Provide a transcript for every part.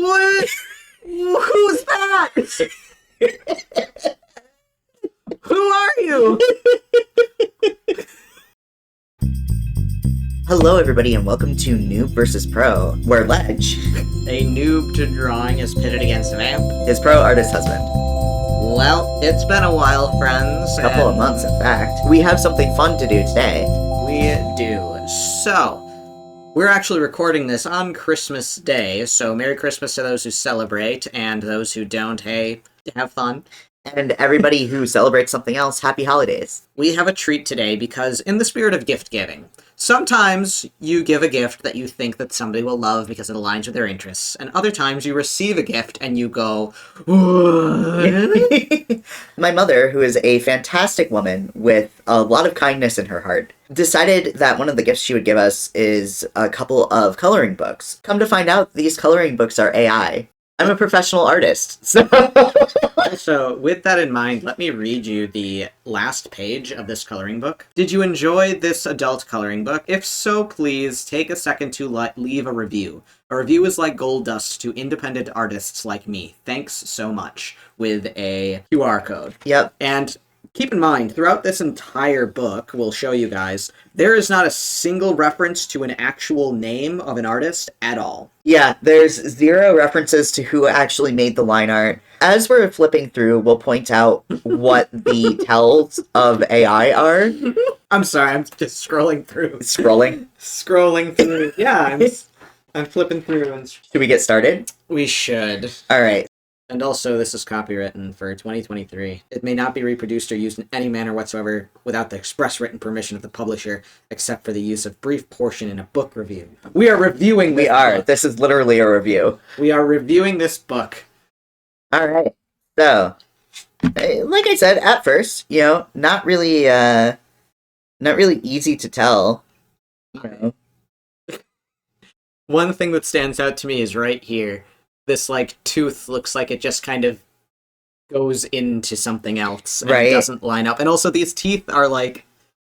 What? Who's that? Who are you? Hello, everybody, and welcome to Noob vs. Pro, where Ledge, A noob to drawing is pitted against Vamp. his pro artist husband. Well, it's been a while, friends. A couple of months, in fact. We have something fun to do today. We do. So, we're actually recording this on Christmas Day, so Merry Christmas to those who celebrate, and those who don't, hey, have fun. And everybody who celebrates something else, happy holidays. We have a treat today because, in the spirit of gift giving, sometimes you give a gift that you think that somebody will love because it aligns with their interests, and other times you receive a gift and you go, what? My mother, who is a fantastic woman with a lot of kindness in her heart, decided that one of the gifts she would give us is a couple of coloring books. Come to find out, these coloring books are AI. I'm a professional artist, so... So, with that in mind, let me read you the last page of this coloring book. Did you enjoy this adult coloring book? If so, please take a second to leave a review. A review is like gold dust to independent artists like me. Thanks so much, with a QR code. Yep. And keep in mind, throughout this entire book, we'll show you guys, there is not a single reference to an actual name of an artist at all. Yeah, there's zero references to who actually made the line art. As we're flipping through, we'll point out what the tells of AI are. I'm sorry, I'm just scrolling through. Scrolling. Scrolling through. Yeah, I'm flipping through. And Should we get started? we should. Alright. And also, this is copywritten for 2023. It may not be reproduced or used in any manner whatsoever without the express written permission of the publisher, except for the use of brief portion in a book review. We are reviewing this book. This is literally a review. We are reviewing this book. Alright. So, like I said, at first, not really easy to tell. One thing that stands out to me is right here. This, tooth looks like it just kind of goes into something else. And Right. It doesn't line up. And also, these teeth are,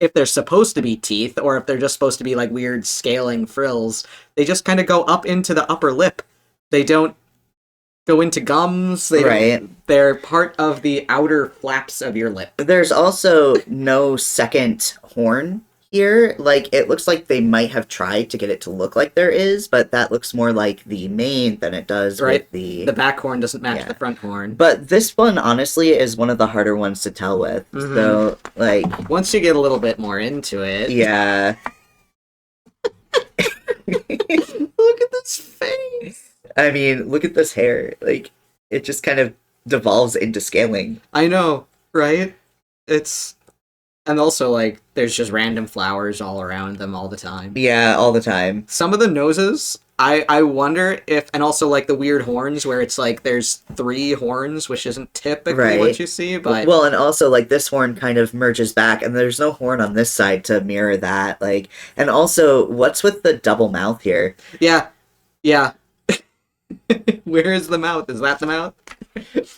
if they're supposed to be teeth, or if they're just supposed to be, weird scaling frills, they just kind of go up into the upper lip. They don't go into gums. They're part of the outer flaps of your lip. There's also no second horn here. It looks like they might have tried to get it to look like there is, but that looks more like the mane than it does with the... The back horn doesn't match the front horn. But this one, honestly, is one of the harder ones to tell with. Mhm. So, once you get a little bit more into it... Yeah. Look at this face! I mean, look at this hair. It just kind of devolves into scaling. I know, right? And also, there's just random flowers all around them all the time. Yeah, all the time. Some of the noses, I wonder if... And also, the weird horns, where it's there's 3 horns, which isn't typically what you see, but... Well, and also, this horn kind of merges back, and there's no horn on this side to mirror that. And also, what's with the double mouth here? Yeah. Where is the mouth? Is that the mouth?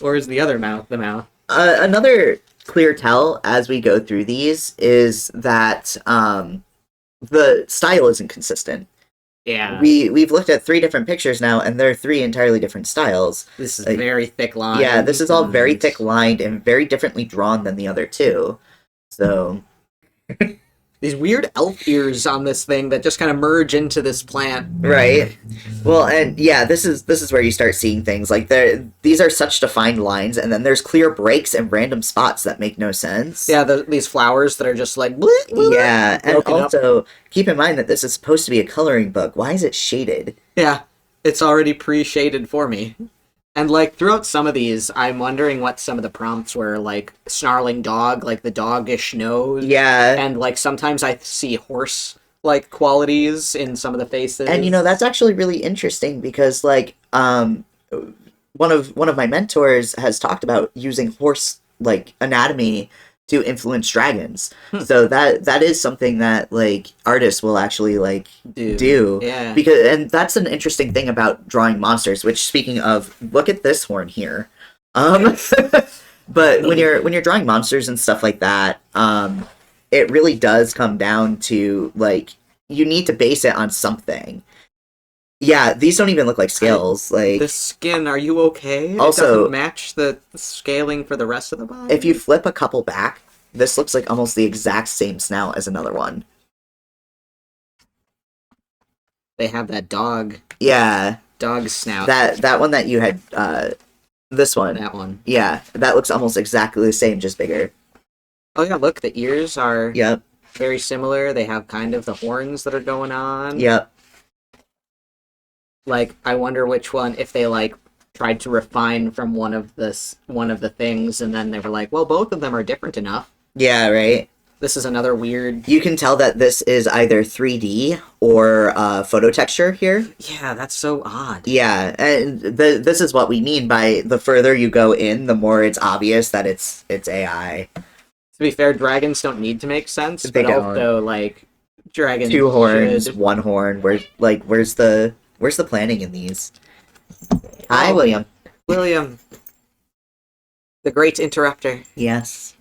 Or is the other mouth the mouth? Another clear tell as we go through these is that the style isn't consistent. Yeah. We've looked at 3 different pictures now, and they're 3 entirely different styles. This is very thick line. Yeah, this is all very thick lined and very differently drawn than the other 2. So... These weird elf ears on this thing that just kind of merge into this plant. Right. Well, and yeah, this is where you start seeing things these are such defined lines, and then there's clear breaks and random spots that make no sense. Yeah, these flowers that are just bleep, bleep, yeah, and also up. Keep in mind that this is supposed to be a coloring book. Why is it shaded? Yeah, it's already pre-shaded for me. And throughout some of these, I'm wondering what some of the prompts were, snarling dog, the doggish nose. Yeah. And sometimes I see horse qualities in some of the faces. And that's actually really interesting because one of my mentors has talked about using horse anatomy to influence dragons. So that is something that artists will actually do. Yeah. And that's an interesting thing about drawing monsters, which, speaking of, look at this horn here. But when you're drawing monsters and stuff like that, it really does come down to you need to base it on something. Yeah, these don't even look like scales. Like, The skin, are you okay? Also- it doesn't match the scaling for the rest of the body? if you flip a couple back, this looks like almost the exact same snout as another one. They have that dog Yeah, snout. that one that you had, this one. That one. Yeah, that looks almost exactly the same, just bigger. Oh yeah, look, the ears are Yep, very similar. They have kind of the horns that are going on. yep. Like, I wonder which one, if they like tried to refine from one of the things, and then they were like, well, both of them are different enough. Yeah, right? This is another weird. You can tell that this is either 3D or photo texture here. Yeah, that's so odd. Yeah, and this is what we mean by the further you go in, the more it's obvious that it's AI. To be fair, dragons don't need to make sense, They but don't. also like dragons 2 horns, should... 1 horn. Where's the planning in these? Hi, Oh. William. William, the great interrupter. Yes.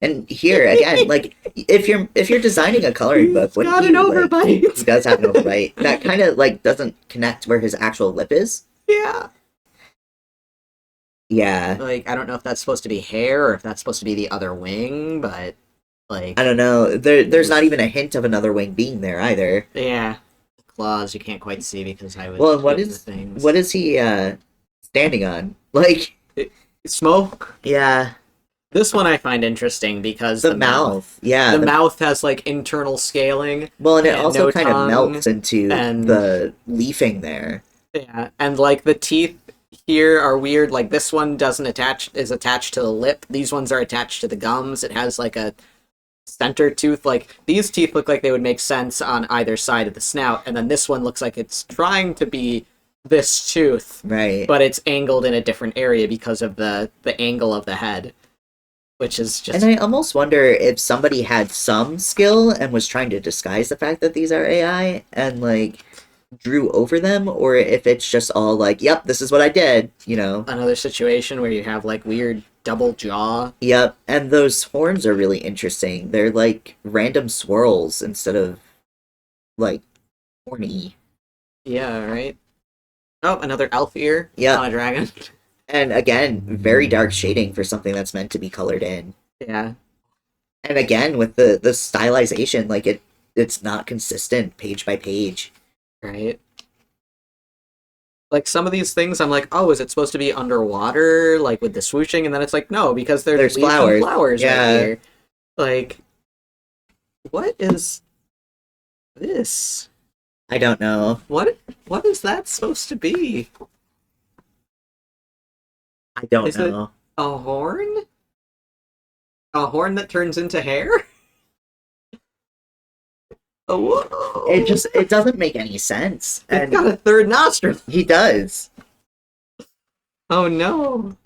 And here again, like if you're designing a coloring book, wouldn't got an you, like- overbite. he does have an overbite. That kind of like doesn't connect where his actual lip is. Yeah. Yeah, Like, I don't know if that's supposed to be hair or if that's supposed to be the other wing, but like, I don't know. There's not even a hint of another wing being there either. yeah. Claws you can't quite see because I was Well, and what doing is the things. what is he standing on? Like, Smoke? yeah, This one I find interesting because the mouth. Yeah, the mouth has like internal scaling. well, and it and also no kind of tongue, melts into and- the leafing there. Yeah, and like the teeth here are weird. Like this one is attached to the lip. These ones are attached to the gums. It has like a center tooth. Like these teeth look like they would make sense on either side of the snout, and then this one looks like it's trying to be this tooth, Right. but it's angled in a different area because of the angle of the head, which is just... And I almost wonder if somebody had some skill and was trying to disguise the fact that these are AI and like drew over them, or if it's just all like, yep, this is what I did, you know. another situation where you have like weird double jaw. Yep, and those horns are really interesting. They're like random swirls instead of like horny. Yeah, right. Oh, another elf ear. Yeah. On a dragon. And again, very dark shading for something that's meant to be colored in. Yeah. And again, with the stylization, like it's not consistent page by page. Right. Like some of these things, I'm like, oh, is it supposed to be underwater, like with the swooshing? And then it's like, no, because there's leaves flowers. and flowers Yeah. right here. Like, what is this? I don't know. What is that supposed to be? I don't Is it- know. A horn? A horn that turns into hair? Oh, whoa. It doesn't make any sense. It's And got a third nostril. he does. Oh no.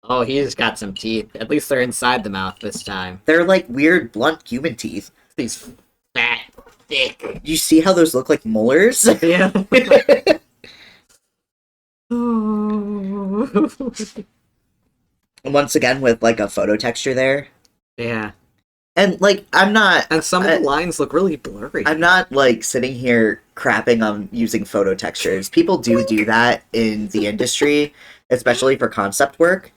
Oh, he's got some teeth. At least they're inside the mouth this time. They're like weird blunt human teeth. These fat, thick. Do you see how those look like molars? Yeah. Oh. Once again with like a photo texture there. Yeah. And like I'm not And some of the lines look really blurry. I'm not like sitting here crapping on using photo textures. People do that in the industry, especially for concept work.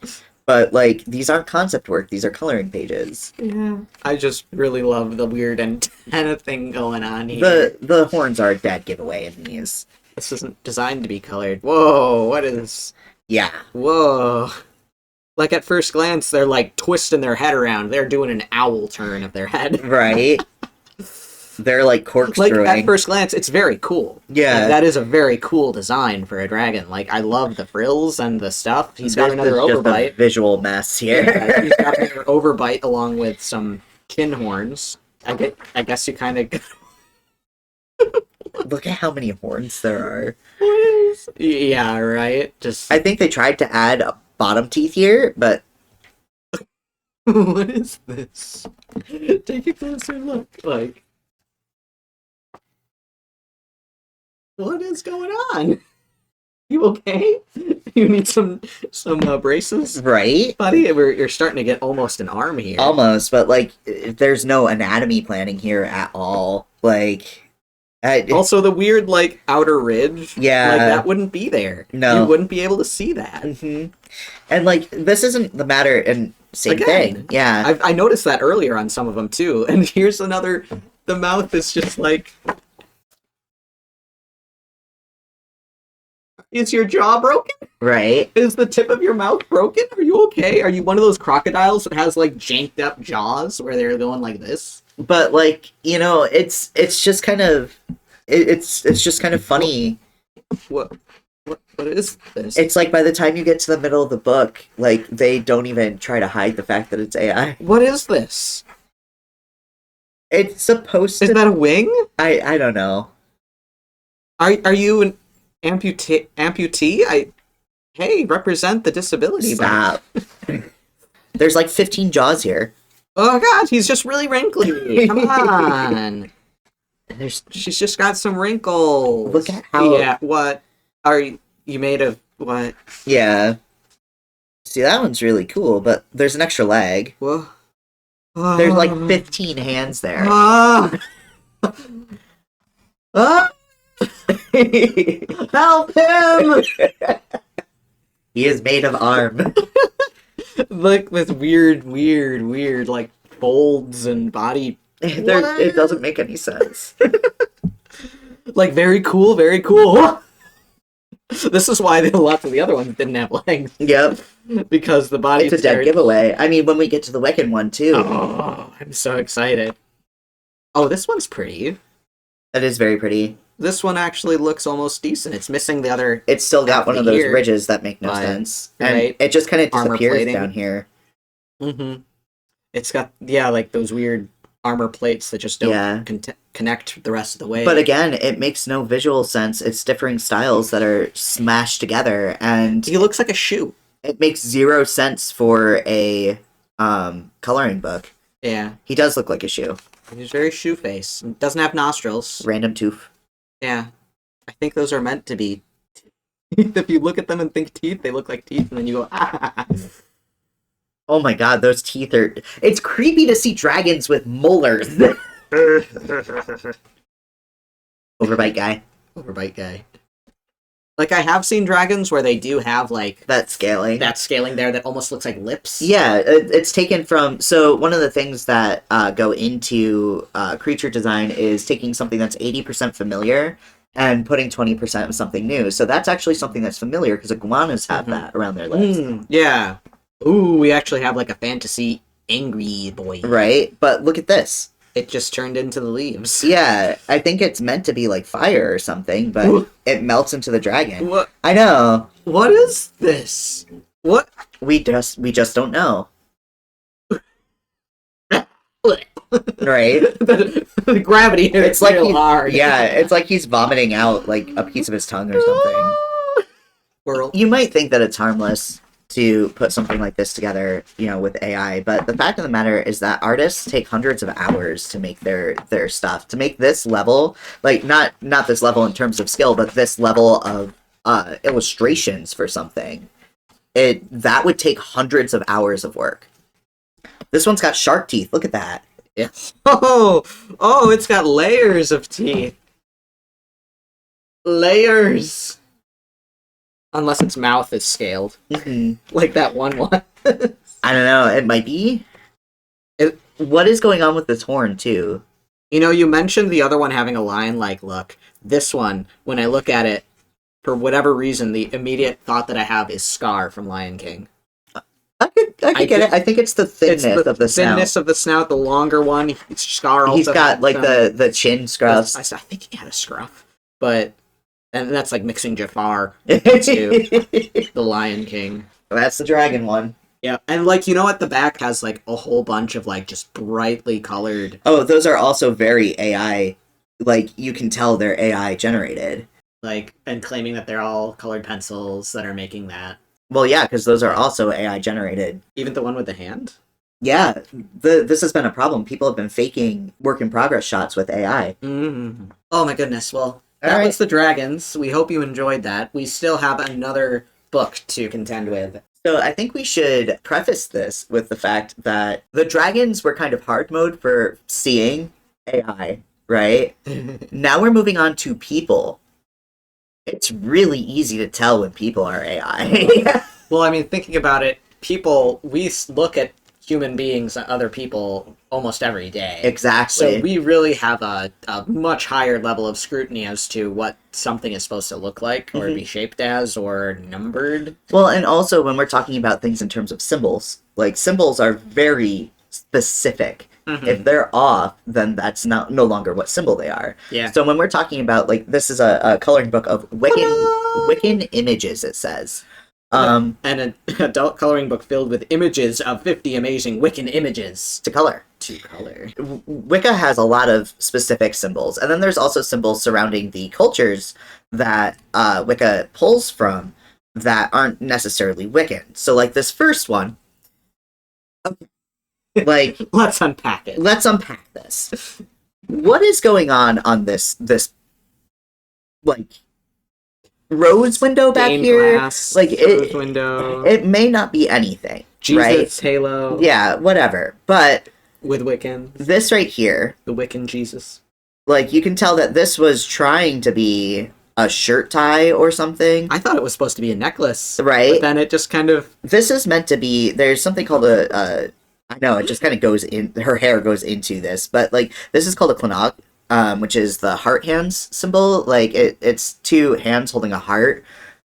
But like these aren't concept work, these are coloring pages. Yeah. I just really love the weird antenna thing going on here. The horns are a dead giveaway in these. This isn't designed to be colored. Whoa, what is... Yeah. Whoa. Like, at first glance, they're, like, twisting their head around. They're doing an owl turn of their head. Right? They're like Like, corkscrewing. at first glance, it's very cool. Yeah. Like, that is a very cool design for a dragon. Like, I love the frills and the stuff. He's got This another is just a overbite. visual mess here. Yeah, he's got another overbite along with some chin horns. I guess you kind of... Look at how many horns there are. Yeah, right? Just... I think they tried to add bottom teeth here, but What is this? Take a closer look. Like, what is going on? You okay? You need some braces, right? buddy. You're starting to get almost an arm here. Almost, but like there's no anatomy planning here at all. Like Also, the weird, like, outer ridge. Yeah. Like, that wouldn't be there. No. You wouldn't be able to see that. Mm-hmm. And, like, this isn't the matter, and same Again, thing. Yeah. I noticed that earlier on some of them, too. And here's another... The mouth is just like... Is your jaw broken? Right. Is the tip of your mouth broken? Are you okay? Are you one of those crocodiles that has, like, janked up jaws where they're going like this? But, like, you know, it's just kind of... It's just kind of funny. What is this? It's like by the time you get to the middle of the book, like, they don't even try to hide the fact that it's AI. What is this? It's supposed to... Is that a wing? I don't know. Are you an amputee? Hey, represent the disability. Stop. There's like 15 jaws here. Oh god, he's just really wrinkly. Come on. She's just got some wrinkles. Look at how... Yeah, what? Are you made of what? Yeah. See, that one's really cool, but there's an extra leg. Whoa. There's like 15 hands there. Ah! Help him! He is made of arm. Like with weird, like folds and body. It doesn't make any sense. Like very cool, very cool. This is why lots of the other ones didn't have legs. Yep. Because the body. It's a dead giveaway. I mean, when we get to the Wiccan one too. Oh, I'm so excited. Oh, this one's pretty. That is very pretty. This one actually looks almost decent. It's missing the other. It's still got one of those ear, ridges that make no sense. And right? it just kind of Armor disappears plating. down here. Mm-hmm. It's got, like those weird armor plates that just don't connect the rest of the way. But again, it makes no visual sense. It's differing styles that are smashed together, and he looks like a shoe. It makes zero sense for a coloring book. Yeah. He does look like a shoe. He's very shoe face. Doesn't have nostrils. Random tooth. Yeah. I think those are meant to be. If you look at them and think teeth, they look like teeth, and then you go, ah. Oh my god, those teeth are... It's creepy to see dragons with molars. Overbite guy. Overbite guy. Like, I have seen dragons where they do have, like... That scaling there that almost looks like lips. Yeah, it's taken from... So, one of the things that go into creature design is taking something that's 80% familiar and putting 20% of something new. So, that's actually something that's familiar, because iguanas have that around their legs. Yeah. Ooh, we actually have, like, a fantasy angry boy. Right? But look at this. It just turned into the leaves. Yeah, I think it's meant to be like fire or something, but it melts into the dragon. What? I know. What is this? What? We just don't know. Right? The gravity here It's like real hard. Yeah, it's like he's vomiting out like a piece of his tongue or something. Squirrel. You might think that it's harmless to put something like this together, you know, with AI, but the fact of the matter is that artists take hundreds of hours to make their stuff. To make this level, like not this level in terms of skill, but this level of illustrations for something, that would take hundreds of hours of work. This one's got shark teeth. Look at that. Yeah. Oh, it's got layers of teeth. Layers. Unless its mouth is scaled. Like that one. I don't know. It might be. What is going on with this horn, too? You know, you mentioned the other one having a lion-like look. This one, when I look at it, for whatever reason, the immediate thought that I have is Scar from Lion King. I could get it. I think it's the thinness of the snout. Thinness of the snout, the longer one. It's Scar also. He's got, like, the chin scruffs. I think he had a scruff. But... And that's like mixing Jafar into the Lion King. That's the dragon one. Yeah, and like, you know, at the back has like a whole bunch of like just brightly colored. Oh, those are also very AI. Like, you can tell they're AI generated. Like, and claiming that they're all colored pencils that are making that. Well, yeah, because those are also AI generated. Even the one with the hand? Yeah, this has been a problem. People have been faking work in progress shots with AI. Mm-hmm. Oh my goodness, well... That was the dragons. We hope you enjoyed that. We still have another book to contend with. So I think we should preface this with the fact that the dragons were kind of hard mode for seeing AI, right? Now we're moving on to people. It's really easy to tell when people are AI. Well, I mean, thinking about it, we look at human beings and other people almost every day. Exactly. So we really have a much higher level of scrutiny as to what something is supposed to look like, or be shaped as, or numbered. Well, and also when we're talking about things in terms of symbols, like symbols are very specific. If they're off, then that's no longer what symbol they are. Yeah. So when we're talking about, like, this is a coloring book of Wiccan images, it says. And an adult coloring book filled with images of 50 amazing Wiccan images. To color. Wicca has a lot of specific symbols, and then there's also symbols surrounding the cultures that Wicca pulls from that aren't necessarily Wiccan. So, like, this first one, like, Let's unpack it. let's unpack this. What is going on this like rose window back Stained here? glass, Like, rose window, it may not be anything, Jesus right? halo. Yeah, whatever. But With Wiccan. this right here, The Wiccan Jesus. like, you can tell that this was trying to be a shirt tie or something. I thought it was supposed to be a necklace. Right. But then it just kind of... This is meant to be, there's something called I know, it just kind of goes in, her hair goes into this, but, like, this is called a clonog, which is the heart hands symbol. Like, it's two hands holding a heart.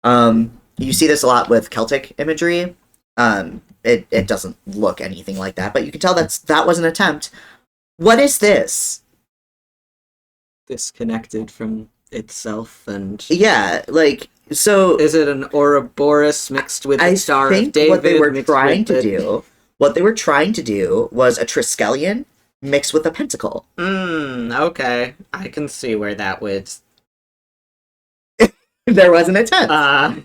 You see this a lot with Celtic imagery. It doesn't look anything like that, but you can tell that was an attempt. What is this? disconnected from itself, and... Yeah, like, so... Is it an Ouroboros mixed with the Star of David? what they were mixed trying with to the- do... What they were trying to do was a Triskelion mixed with a pentacle. Okay. I can see where that would... There was an attempt.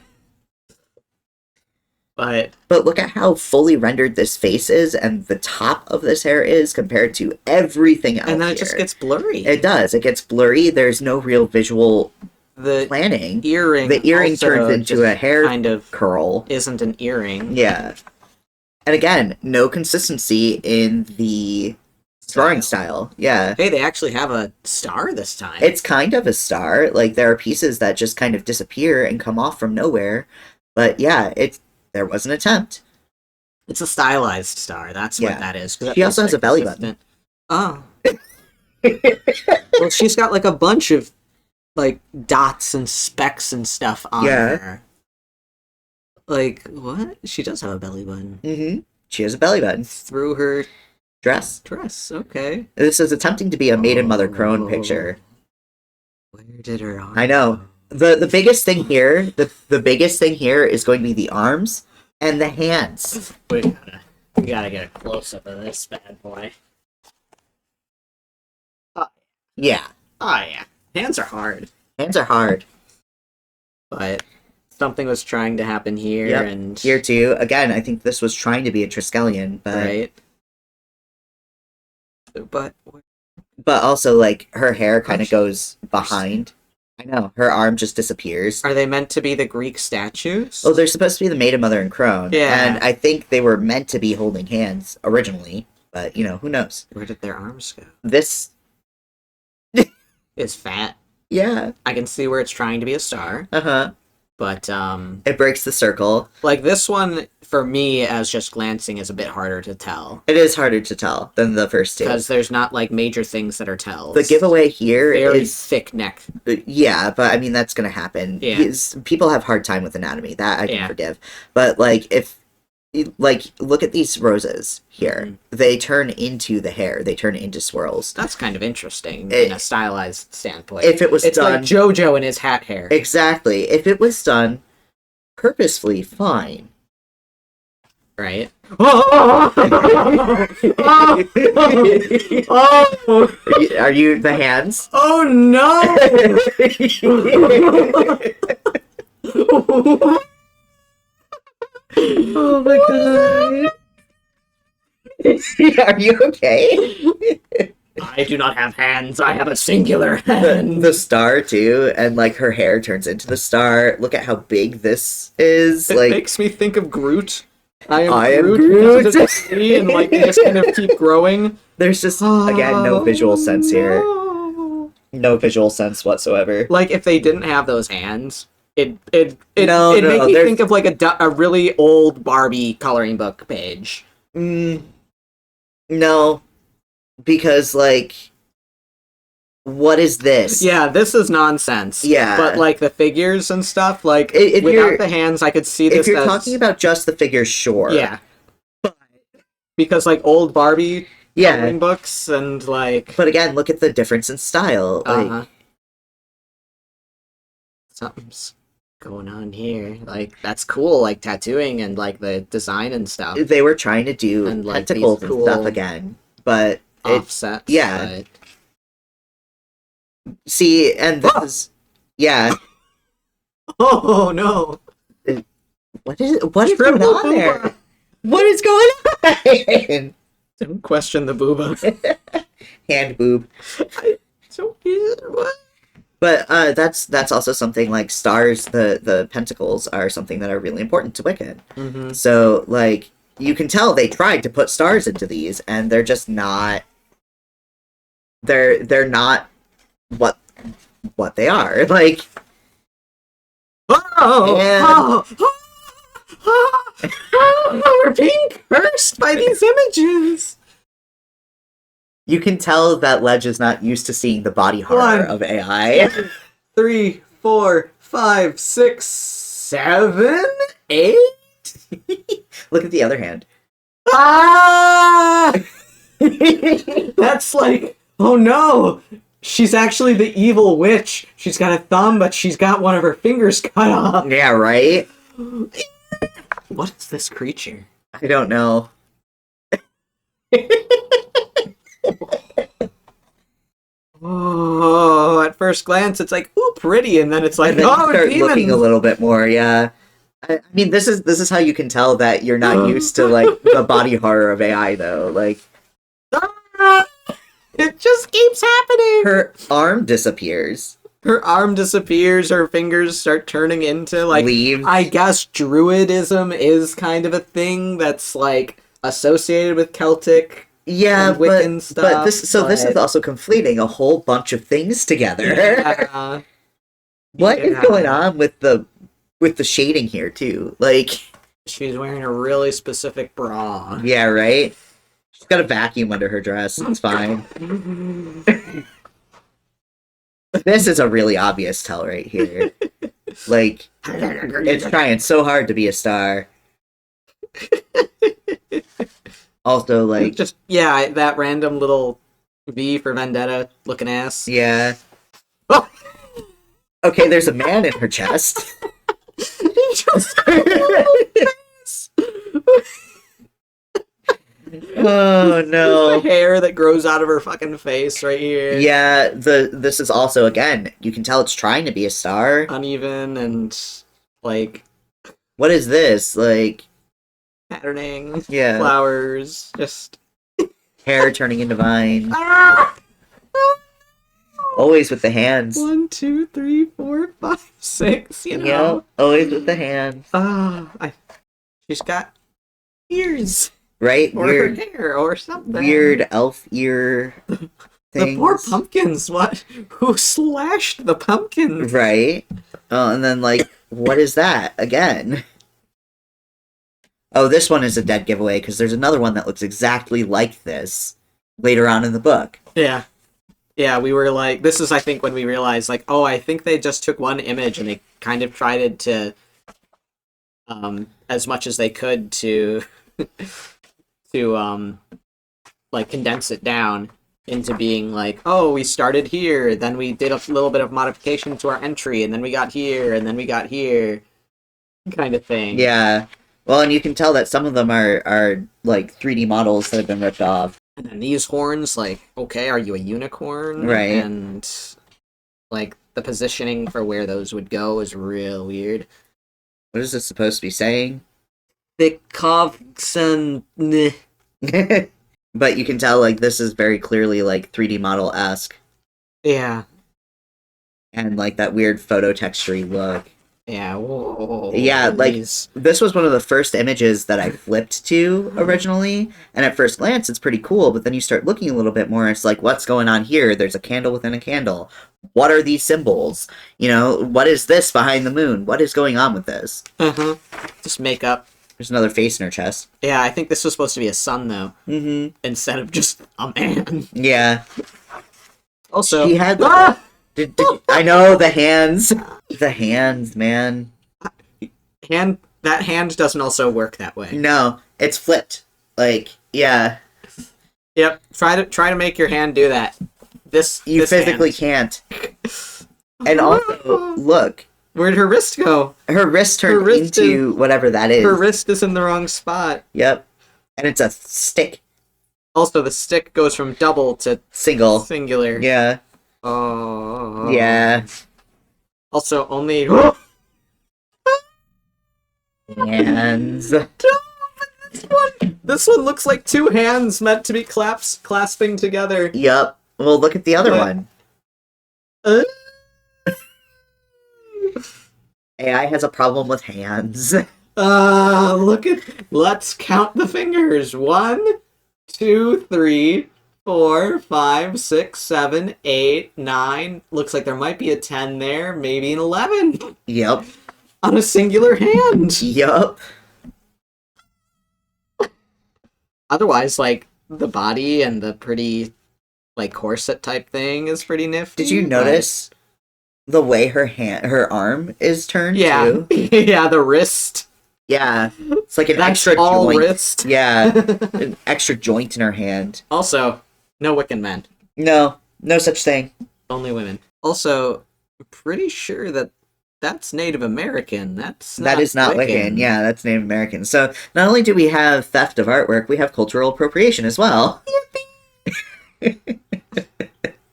But But look at how fully rendered this face is and the top of this hair is compared to everything else. and then it here. just gets blurry. It does. It gets blurry. There's no real visual the planning. earring. The earring also turns into just a hair kind of curl. isn't an earring. Yeah. And again, no consistency in the drawing style. Yeah. Hey, they actually have a star this time. It's kind of a star. Like, there are pieces that just kind of disappear and come off from nowhere. But yeah, there was an attempt. It's a stylized star. That's Yeah. what that is. 'Cause that She also feels has a belly button. Oh. Well, she's got like a bunch of like dots and specks and stuff on Yeah. her. Like, what? She does have a belly button. Mm-hmm. She has a belly button. Through her Dress. dress. Okay. This is attempting to be a maiden mother crone picture. Where did her arm I know. go? The biggest thing here, the biggest thing here is going to be the arms and the hands. We gotta get a close up of this bad boy. Yeah. Oh yeah. Hands are hard. Hands are hard. But something was trying to happen here, Yep. and Here too. Again, I think this was trying to be a Triskelion, but right. But also, like, her hair kind of goes behind. I know. Her arm just disappears. are they meant to be the Greek statues? Oh, they're supposed to be the maiden mother and crone. Yeah. And I think they were meant to be holding hands originally, but, you know, who knows? Where did their arms go? This, It's fat. yeah. I can see where it's trying to be a star, Uh-huh. but It breaks the circle. like this one for me, as just glancing, is a bit harder to tell It is harder to tell than the first two. because there's not like major things that are tells. The giveaway here very is thick neck. yeah, but I mean that's gonna happen. Yeah. People have hard time with anatomy. That I can Yeah. forgive. But like if look at these roses here. Mhm. They turn into the hair. They turn into swirls. That's kind of interesting It- in a stylized standpoint. If it was it's done like JoJo and his hat hair. exactly, if it was done purposefully, fine. Right? Are you the hands? Oh no! Oh my god. Are you okay? I do not have hands. I have a singular hand. The star too, and like her hair turns into the star. Look at how big this is. It Like makes me think of Groot. I am Groot. because it's a tree and like they just kind of keep growing. there's just again no visual sense here. No visual sense whatsoever. Like, if they didn't have those hands, it'd No, make me there's- think of, like, a really old Barbie coloring book page. No, because, like, what is this? Yeah, this is nonsense. Yeah. But, like, the figures and stuff, like, If you're- without the hands, I could see this If you're as... talking about just the figures, sure. Yeah. Because, like, old Barbie Yeah. coloring books and, like... But again, look at the difference in style. Like, something's going on here. Like, that's cool, like, tattooing and, like, the design and stuff. they were trying to do And, like, tentacles these and stuff cool again. But Offsets. yeah. But... see, and this is... Yeah. Oh, no. What is going Triple on booba. there? What is going on? Don't question the booba. Hand boob. So weird. What? But that's also something like stars, the pentacles are something that are really important to Wiccan. Mm-hmm. So, like, you can tell they tried to put stars into these, and they're just not... They're not what they are. Like... Oh! And- We're being cursed by these images! You can tell that Ledge is not used to seeing the body horror One. of AI. 3, 4, 5, 6, 7, 8? Look at the other hand. Ah! That's like, oh no! She's actually the evil witch. She's got a thumb, but she's got one of her fingers cut off. Yeah, right? What is this creature? I don't know. Oh, at first glance, it's like, ooh, pretty, and then it's like, And then you oh, start demons! looking a little bit more, yeah. I mean, this is how you can tell that you're not used to, like, the body horror of AI, though. Like, Ah! It just keeps happening! her arm disappears. Her arm disappears, her fingers start turning into, like, Leaves. I guess druidism is kind of a thing that's, like, associated with Celtic. Yeah, and Wiccan stuff, but this is but- also conflating a whole bunch of things together. Yeah. What is Yeah. going on with the shading here too? Like, She's wearing a really specific bra. yeah, right? She's got a vacuum under her dress. It's fine. This is a really obvious tell right here. Like, it's trying so hard to be a star. Also, like, Just, yeah, that random little V for Vendetta looking ass. yeah. Oh! Okay, there's a man in her chest. Just Oh no. the hair that grows out of her fucking face right here. Yeah, this is also, again, you can tell it's trying to be a star. Uneven and, like, What is this? Like, patterning, yeah, flowers, just... hair turning into vines. Ah! Always with the hands. 1, 2, 3, 4, 5, 6, you know. Yeah, always with the hands. She's got ears. Right? Or Weird, her hair or something. weird elf ear The things. poor pumpkins. What? Who slashed the pumpkins? Right? Oh, and then, like, what is that? Again. Oh, this one is a dead giveaway, because there's another one that looks exactly like this later on in the book. Yeah. Yeah, we were like, this is, I think, when we realized, like, oh, I think they just took one image and they kind of tried to, as much as they could to, like, condense it down into being like, oh, we started here, then we did a little bit of modification to our entry, and then we got here, and then we got here, kind of thing. Yeah. Well, and you can tell that some of them are like 3D models that have been ripped off. And then these horns, like, okay, are you a unicorn? Right. And, like, the positioning for where those would go is real weird. What is this supposed to be saying? Vikovson. But you can tell, like, this is very clearly, like, 3D model-esque. Yeah. And, like, that weird photo texture look. Yeah. Whoa. Yeah, like, Jeez. this was one of the first images that I flipped to originally, and at first glance, it's pretty cool, but then you start looking a little bit more, it's like, what's going on here? There's a candle within a candle. What are these symbols? You know, what is this behind the moon? What is going on with this? Uh-huh. Just makeup. There's another face in her chest. Yeah, I think this was supposed to be a sun, though. Mm-hmm. Instead of just a man. Yeah. Also... She had... Ah! I know, the hands. The hands, man. That hand doesn't also work that way. No, it's flipped. Like, yeah. Yep. Try to make your hand do that. You this physically hand. can't. And also, look. Where'd her wrist go? Her wrist turned into whatever that is. Her wrist is in the wrong spot. Yep. And it's a stick. Also, the stick goes from double to singular. Yeah. Oh. Yeah. Also, only... Hands. This one looks like two hands meant to be clasping together. Yep. Well, look at the other one. AI has a problem with hands. Let's count the fingers. 1, 2, 3, 4, 5, 6, 7, 8, 9. Looks like there might be a 10 there, maybe an 11. Yep. On a singular hand. Yep. Otherwise, like, the body and the pretty, like, corset type thing is pretty nifty. Did you notice the way her arm is turned, too? Yeah, the wrist. Yeah. It's like an That's extra all joint. wrist. Yeah. An extra joint in her hand. Also, no Wiccan men. No. No such thing. Only women. Also, I'm pretty sure that's Native American. That is not Wiccan. Yeah, that's Native American. So not only do we have theft of artwork, we have cultural appropriation as well.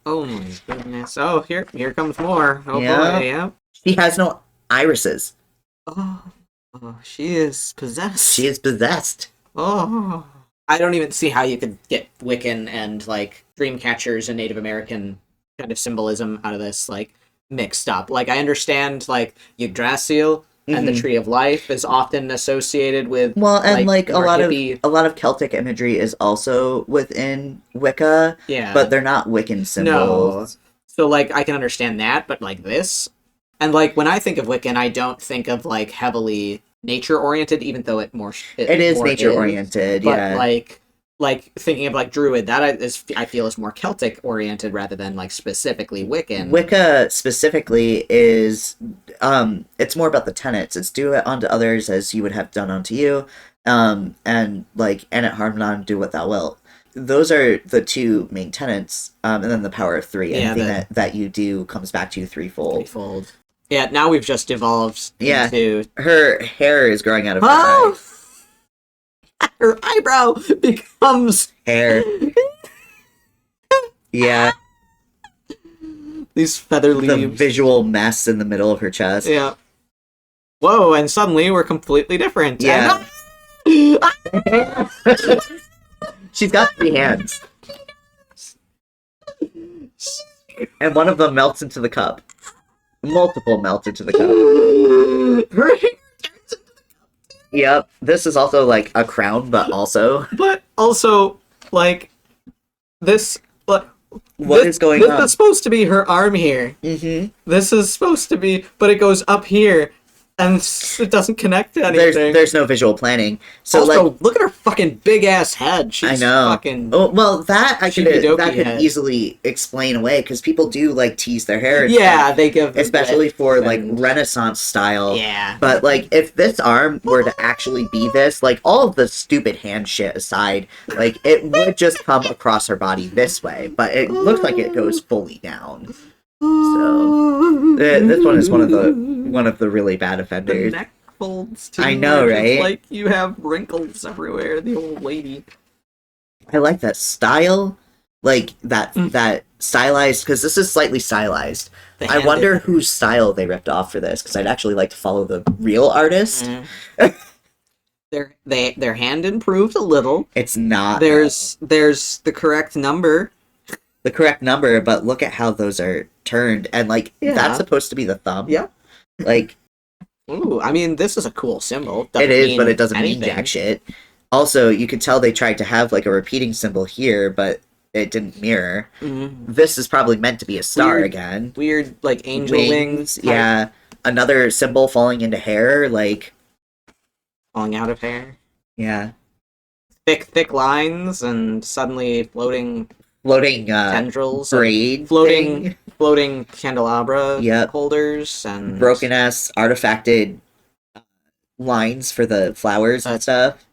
Oh my goodness. Oh, here comes more. Oh Yeah. boy, yeah. She has no irises. Oh, she is possessed. She is possessed. Oh. I don't even see how you could get Wiccan and, like, Dreamcatchers and Native American kind of symbolism out of this, like, mixed up. Like, I understand, like, Yggdrasil and the Tree of Life is often associated with... Well, and, like a lot of Celtic imagery is also within Wicca, yeah, but they're not Wiccan symbols. No. So, like, I can understand that, but, like, this... And, like, when I think of Wiccan, I don't think of, like, heavily nature-oriented, even though it is nature-oriented, yeah. But, like, thinking of, like, Druid, that I feel is more Celtic-oriented rather than, like, specifically Wiccan. Wicca, specifically, is... it's more about the tenets. It's do it unto others as you would have done unto you, and, like, and it harm not, do what thou wilt. Those are the two main tenets, and then the power of three. Anything that you do comes back to you threefold. Yeah, now we've just evolved into... Her hair is growing out of her eye. Her eyebrow becomes... hair. Yeah. These feather leaves. The visual mess in the middle of her chest. Yeah. Whoa, and suddenly we're completely different. Yeah. She's got 3 hands. And one of them melts into the cup. Multiple melt into the cup. Her hair turns into the cup. Yep. This is also like a crown, but also, like, this... What is going on? This is supposed to be her arm here. Mm-hmm. This is supposed to be... But it goes up here. And it doesn't connect to anything. There's no visual planning. So also, like, look at her fucking big ass head. She's I know. Fucking. Oh well, that could head. easily explain away because people do like tease their hair. Yeah, they give, especially for like Renaissance style. Yeah. But like, if this arm were to actually be this, like all of the stupid hand shit aside, like it would just come across her body this way. But it looks like it goes fully down. So this one is one of the really bad offenders. The neck folds too. I know, right? It's like you have wrinkles everywhere. The old lady. I like that style, like that stylized, because this is slightly stylized. I wonder whose style they ripped off for this, because I'd actually like to follow the real artist. Their hand improved a little. It's not. There's the correct number. The correct number, but look at how those are turned, and like that's supposed to be the thumb. Yeah. Like Ooh, I mean, this is a cool symbol. It is, but mean it doesn't mean anything. jack shit. Also, you could tell they tried to have like a repeating symbol here, but it didn't mirror. Mhm. This is probably meant to be a star Weird- again. Weird, like, angel wings. type Yeah. Another symbol falling into hair, like, Falling out of hair. yeah. Thick lines, and suddenly floating Floating tendrils. Of braid floating, thing. floating candelabra Yep. holders, and... Broken ass artifacted lines for the flowers and stuff.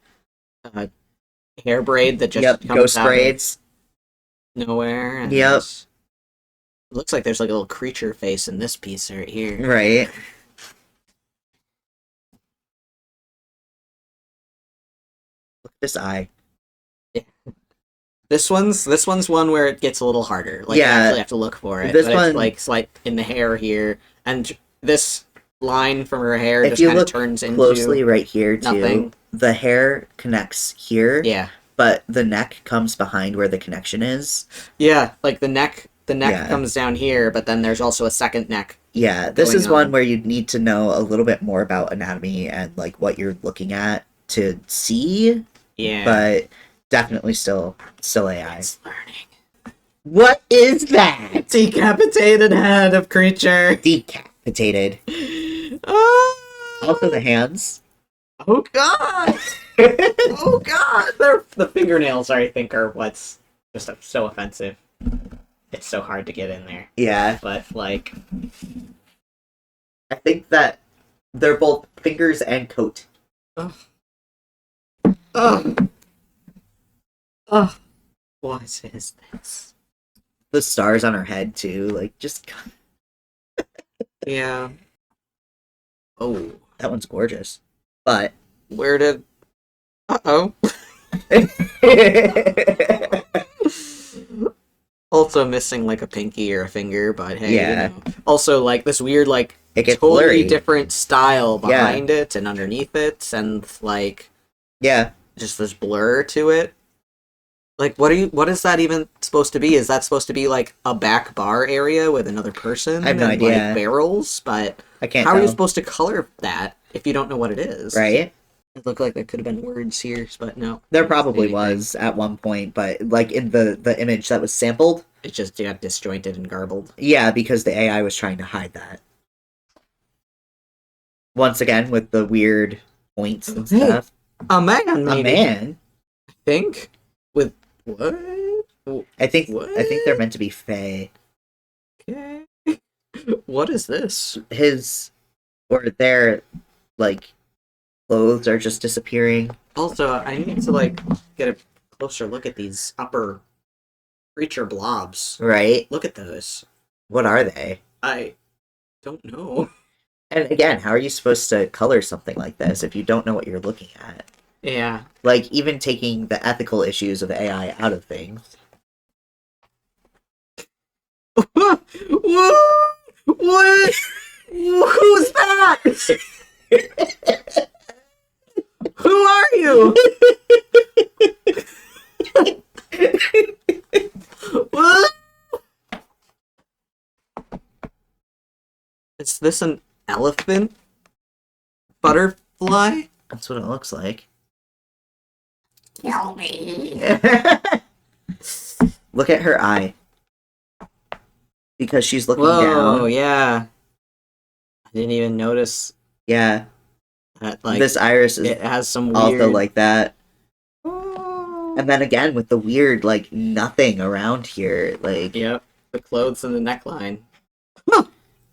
Hair braid that just Yep, comes ghost out braids. of nowhere. And Yep. it looks like there's like a little creature face in this piece right here. Right. Look at this eye. This one's one where it gets a little harder. Like, Yeah. you actually have to look for it. This but one- it's like slight in the hair here, and this line from her hair If just you kind of look turns closely into right here too, nothing. the hair connects here, Yeah, but the neck comes behind where the connection is. yeah. Like the neck Yeah. comes down here, but then there's also a second neck. Yeah, this Going is one on. where you need to know a little bit more about anatomy and like what you're looking at to see, Yeah, but definitely still AI. it's learning. What is that? Decapitated head of creature. Decapitated. Oh, Also the hands. oh god. Oh god. The fingernails, I think, are what's just so offensive. It's so hard to get in there. Yeah, But, like, I think that they're both fingers and coat. oh, what is this? The stars on her head too, like just Yeah. Oh, that one's gorgeous. But where did... Uh-oh. Also missing, like, a pinky or a finger, but hey, Yeah. you know. Also, like, this weird, like, it gets totally blurry. different style Yeah. behind it and underneath it, and, like, Yeah, just this blur to it. Like, what is that even supposed to be? Is that supposed to be, like, a back bar area with another person? I have no and, idea. Like, barrels? But I can't how tell. are you supposed to color that if you don't know what it is? Right? It looked like there could have been words here, but no. There probably Anything. was at one point, but like in the image that was sampled, It just got disjointed and garbled. yeah, because the AI was trying to hide that. Once again, with the weird points and Hey, stuff. A man, maybe. A man? I think? With what? I think What? they're meant to be fae. Okay. What is this? His or their like clothes are just disappearing. Also, I need to, like, get a closer look at these upper creature blobs. Right? Look at those. What are they? I don't know. And again, how are you supposed to color something like this if you don't know what you're looking at? Yeah. Like, even taking the ethical issues of AI out of things. What? What? Who's that? Who are you? What? Is this an elephant? Butterfly? That's what it looks like. Kill me. Look at her eye. Because she's looking Whoa, down. yeah. I didn't even notice Yeah. that, like, This iris is it has some weird... also like that. Oh. And then again with the weird, like, nothing around here. Like, Yep, the clothes and the neckline. look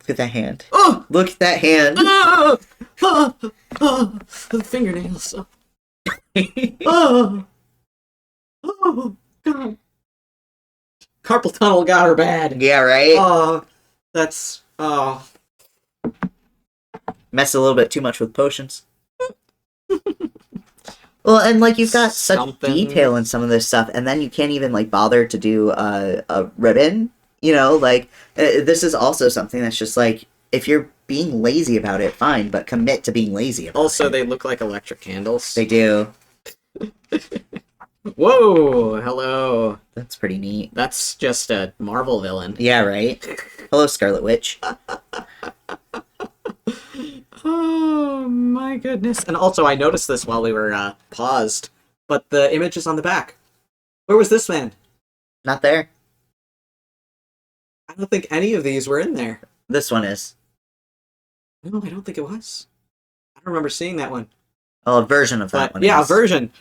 at that hand. Oh! Look at that hand. Oh! Oh! Oh! The fingernails. Oh! Oh! God. Carpal tunnel got her bad. Yeah, right? Oh, that's... Oh. Messed a little bit too much with potions. Well, and like you've got such Something. detail in some of this stuff, and then you can't even like bother to do a ribbon. You know, like this is also something that's just like if you're being lazy about it, fine, but commit to being lazy about Also, it. they look like electric candles. They do. Whoa! Hello. That's pretty neat. That's just a Marvel villain. Yeah, right. Hello, Scarlet Witch. Oh my goodness. And also, I noticed this while we were paused, but the image is on the back. Where was this man? Not there. I don't think any of these were in there. This one is. No, I don't think it was. I don't remember seeing that one. Oh, a version of that But one. yeah, is.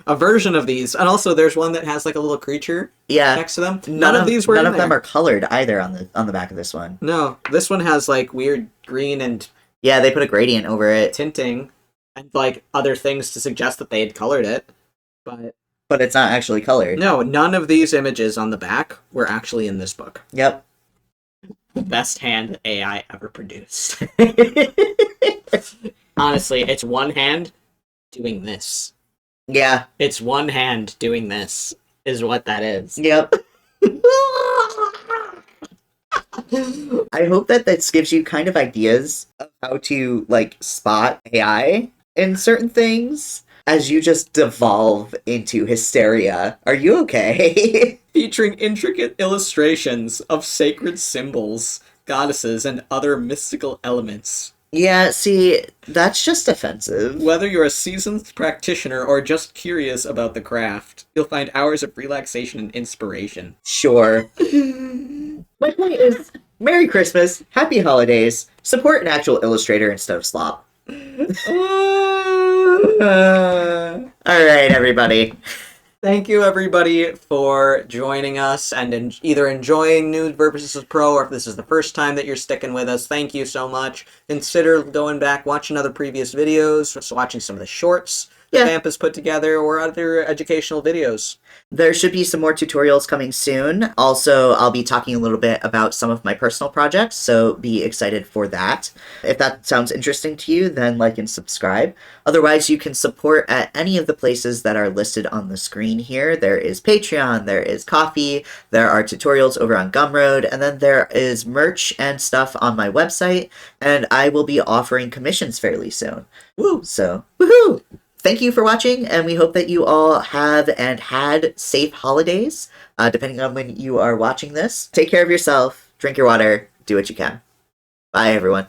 a version of these. And also, there's one that has like a little creature Yeah. next to them. None of these were None in of them there. are colored either on the back of this one. No, this one has like weird green and Yeah, they put a gradient over it, tinting and like other things to suggest that they had colored it. But it's not actually colored. no, none of these images on the back were actually in this book. Yep. Best hand AI ever produced. Honestly, it's one hand doing this. Yeah. It's one hand doing this, is what that is. Yep. I hope that this gives you kind of ideas of how to, like, spot AI in certain things as you just devolve into hysteria. Are you okay? Featuring intricate illustrations of sacred symbols, goddesses, and other mystical elements. Yeah, see, that's just offensive. Whether you're a seasoned practitioner or just curious about the craft, you'll find hours of relaxation and inspiration. Sure. My point is, Merry Christmas, Happy Holidays, support an actual illustrator instead of slop. Alright, everybody. Thank you, everybody, for joining us and either enjoying New vs. Pro, or if this is the first time that you're sticking with us, thank you so much. Consider going back, watching other previous videos, just watching some of the shorts Vamp has put together, or other educational videos. There should be some more tutorials coming soon. Also, I'll be talking a little bit about some of my personal projects, so be excited for that. If that sounds interesting to you, then like and subscribe. Otherwise, you can support at any of the places that are listed on the screen here. There is Patreon, there is Ko-fi, there are tutorials over on Gumroad, and then there is merch and stuff on my website, and I will be offering commissions fairly soon. Woo! So, woohoo! Thank you for watching, and we hope that you all have and had safe holidays, depending on when you are watching this. Take care of yourself, drink your water, do what you can. Bye, everyone.